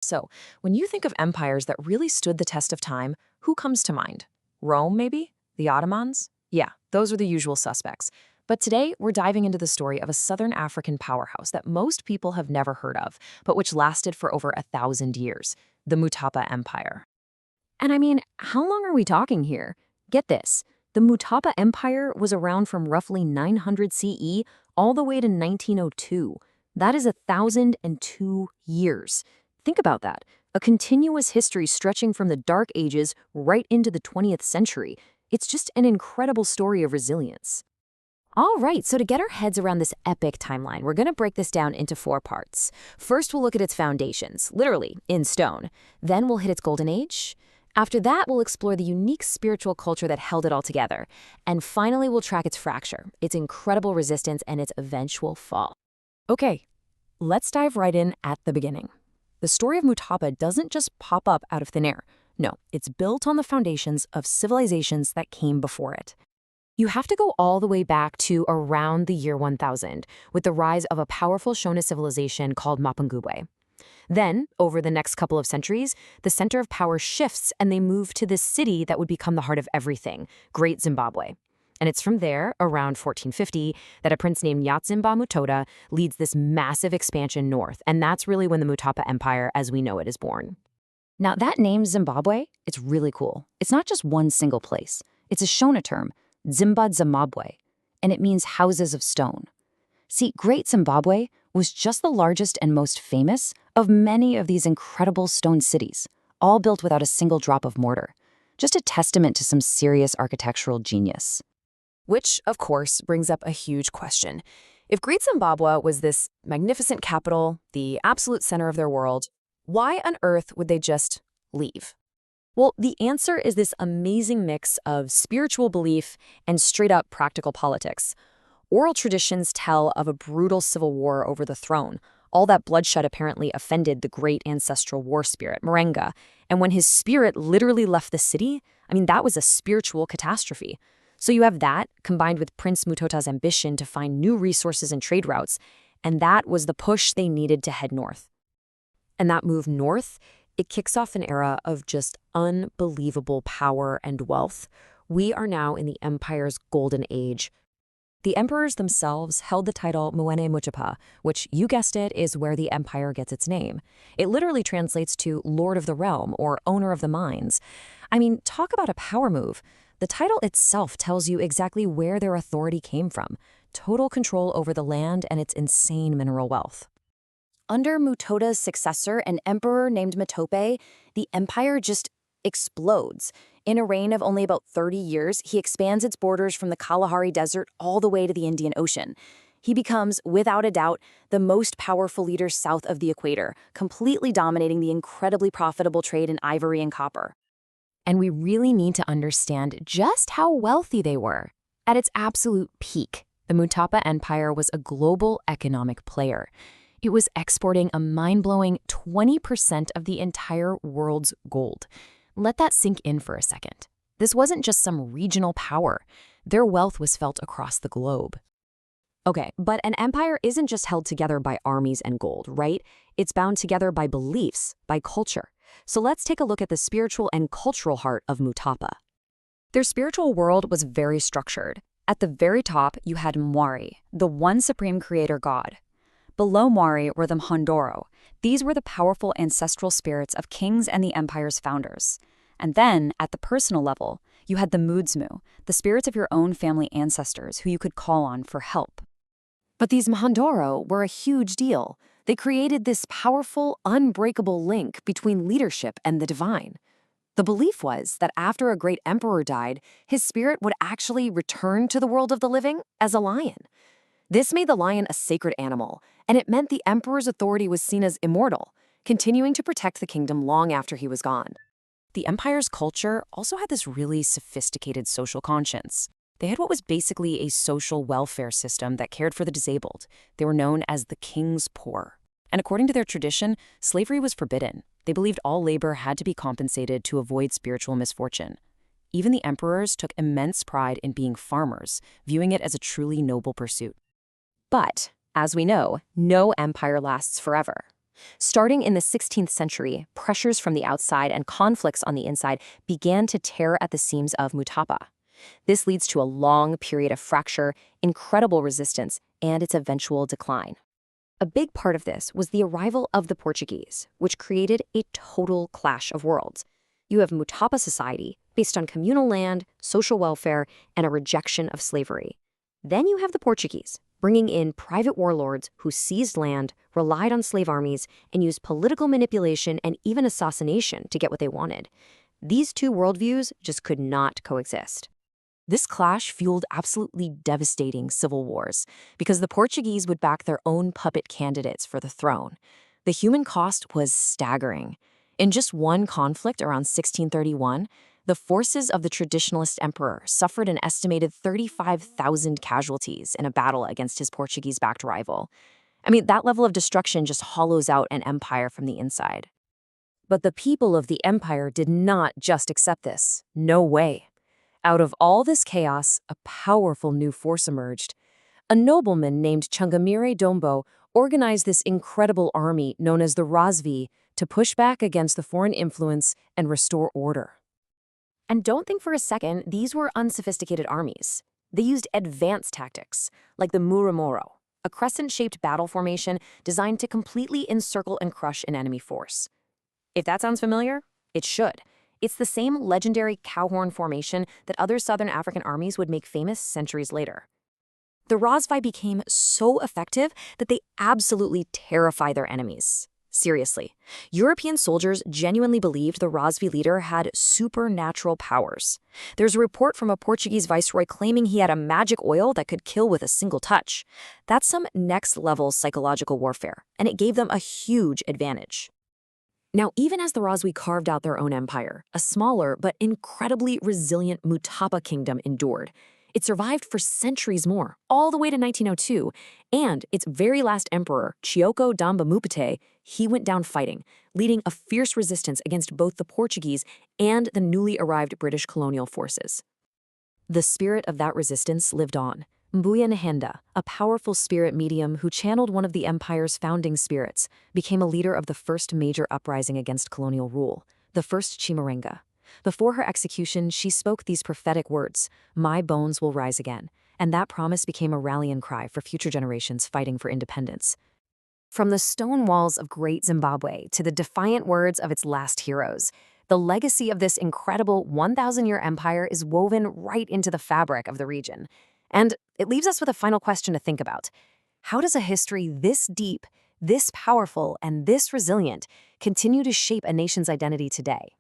So, when you think of empires that really stood the test of time, who comes to mind? Rome, maybe? The Ottomans? Yeah, those are the usual suspects. But today, we're diving into the story of a southern African powerhouse that most people have never heard of, but which lasted for over 1,000 years, the Mutapa Empire. And I mean, how long are we talking here? Get this. The Mutapa Empire was around from roughly 900 CE all the way to 1902. That is 1,002 years. Think about that. A continuous history stretching from the Dark Ages right into the 20th century. It's just an incredible story of resilience. All right, so to get our heads around this epic timeline, we're going to break this down into 4 parts. First, we'll look at its foundations, literally, in stone. Then we'll hit its golden age. After that, we'll explore the unique spiritual culture that held it all together. And finally, we'll track its fracture, its incredible resistance, and its eventual fall. Okay, let's dive right in at the beginning. The story of Mutapa doesn't just pop up out of thin air. No, it's built on the foundations of civilizations that came before it. You have to go all the way back to around the year 1000, with the rise of a powerful Shona civilization called Mapungubwe. Then, over the next couple of centuries, the center of power shifts and they move to this city that would become the heart of everything, Great Zimbabwe. And it's from there, around 1450, that a prince named Nyatsimba Mutoda leads this massive expansion north, and that's really when the Mutapa Empire as we know it is born. Now, that name Zimbabwe, it's really cool. It's not just one single place. It's a Shona term, Zimba Zimbabwe, and it means houses of stone. See, Great Zimbabwe was just the largest and most famous of many of these incredible stone cities, all built without a single drop of mortar. Just a testament to some serious architectural genius. Which, of course, brings up a huge question. If Great Zimbabwe was this magnificent capital, the absolute center of their world, why on earth would they just leave? Well, the answer is this amazing mix of spiritual belief and straight-up practical politics. Oral traditions tell of a brutal civil war over the throne. All that bloodshed apparently offended the great ancestral war spirit, Marenga, and when his spirit literally left the city, that was a spiritual catastrophe. So you have that, combined with Prince Mutota's ambition to find new resources and trade routes, and that was the push they needed to head north. And that move north, it kicks off an era of just unbelievable power and wealth. We are now in the empire's golden age. The emperors themselves held the title Mwene Mutapa, which, you guessed it, is where the empire gets its name. It literally translates to Lord of the Realm or Owner of the Mines. Talk about a power move. The title itself tells you exactly where their authority came from. Total control over the land and its insane mineral wealth. Under Mutota's successor, an emperor named Matope, the empire just explodes. In a reign of only about 30 years, he expands its borders from the Kalahari Desert all the way to the Indian Ocean. He becomes, without a doubt, the most powerful leader south of the equator, completely dominating the incredibly profitable trade in ivory and copper. And we really need to understand just how wealthy they were. At its absolute peak, the Mutapa Empire was a global economic player. It was exporting a mind-blowing 20% of the entire world's gold. Let that sink in for a second. This wasn't just some regional power. Their wealth was felt across the globe. Okay, but an empire isn't just held together by armies and gold, right? It's bound together by beliefs, by culture. So let's take a look at the spiritual and cultural heart of Mutapa. Their spiritual world was very structured. At the very top, you had Mwari, the one supreme creator god. Below Mwari were the Mhondoro. These were the powerful ancestral spirits of kings and the empire's founders. And then, at the personal level, you had the Mudzmu, the spirits of your own family ancestors who you could call on for help. But these Mhondoro were a huge deal. They created this powerful, unbreakable link between leadership and the divine. The belief was that after a great emperor died, his spirit would actually return to the world of the living as a lion. This made the lion a sacred animal, and it meant the emperor's authority was seen as immortal, continuing to protect the kingdom long after he was gone. The empire's culture also had this really sophisticated social conscience. They had what was basically a social welfare system that cared for the disabled. They were known as the king's poor. And according to their tradition, slavery was forbidden. They believed all labor had to be compensated to avoid spiritual misfortune. Even the emperors took immense pride in being farmers, viewing it as a truly noble pursuit. But, as we know, no empire lasts forever. Starting in the 16th century, pressures from the outside and conflicts on the inside began to tear at the seams of Mutapa. This leads to a long period of fracture, incredible resistance, and its eventual decline. A big part of this was the arrival of the Portuguese, which created a total clash of worlds. You have Mutapa society, based on communal land, social welfare, and a rejection of slavery. Then you have the Portuguese, bringing in private warlords who seized land, relied on slave armies, and used political manipulation and even assassination to get what they wanted. These two worldviews just could not coexist. This clash fueled absolutely devastating civil wars because the Portuguese would back their own puppet candidates for the throne. The human cost was staggering. In just one conflict around 1631, the forces of the traditionalist emperor suffered an estimated 35,000 casualties in a battle against his Portuguese-backed rival. I mean, that level of destruction just hollows out an empire from the inside. But the people of the empire did not just accept this. No way. Out of all this chaos, a powerful new force emerged. A nobleman named Chungamire Dombo organized this incredible army known as the Razvi to push back against the foreign influence and restore order. And don't think for a second these were unsophisticated armies. They used advanced tactics, like the Muramoro, a crescent-shaped battle formation designed to completely encircle and crush an enemy force. If that sounds familiar, it should. It's the same legendary cowhorn formation that other southern African armies would make famous centuries later. The Razvi became so effective that they absolutely terrify their enemies. Seriously, European soldiers genuinely believed the Razvi leader had supernatural powers. There's a report from a Portuguese viceroy claiming he had a magic oil that could kill with a single touch. That's some next-level psychological warfare, and it gave them a huge advantage. Now, even as the Razvi carved out their own empire, a smaller but incredibly resilient Mutapa kingdom endured. It survived for centuries more, all the way to 1902, and its very last emperor, Chioko Damba Mupete, he went down fighting, leading a fierce resistance against both the Portuguese and the newly arrived British colonial forces. The spirit of that resistance lived on. Mbuya Nhenda, a powerful spirit medium who channeled one of the empire's founding spirits, became a leader of the first major uprising against colonial rule, the First Chimurenga. Before her execution, she spoke these prophetic words, "My bones will rise again," and that promise became a rallying cry for future generations fighting for independence. From the stone walls of Great Zimbabwe to the defiant words of its last heroes, the legacy of this incredible 1,000-year empire is woven right into the fabric of the region. And it leaves us with a final question to think about. How does a history this deep, this powerful, and this resilient continue to shape a nation's identity today?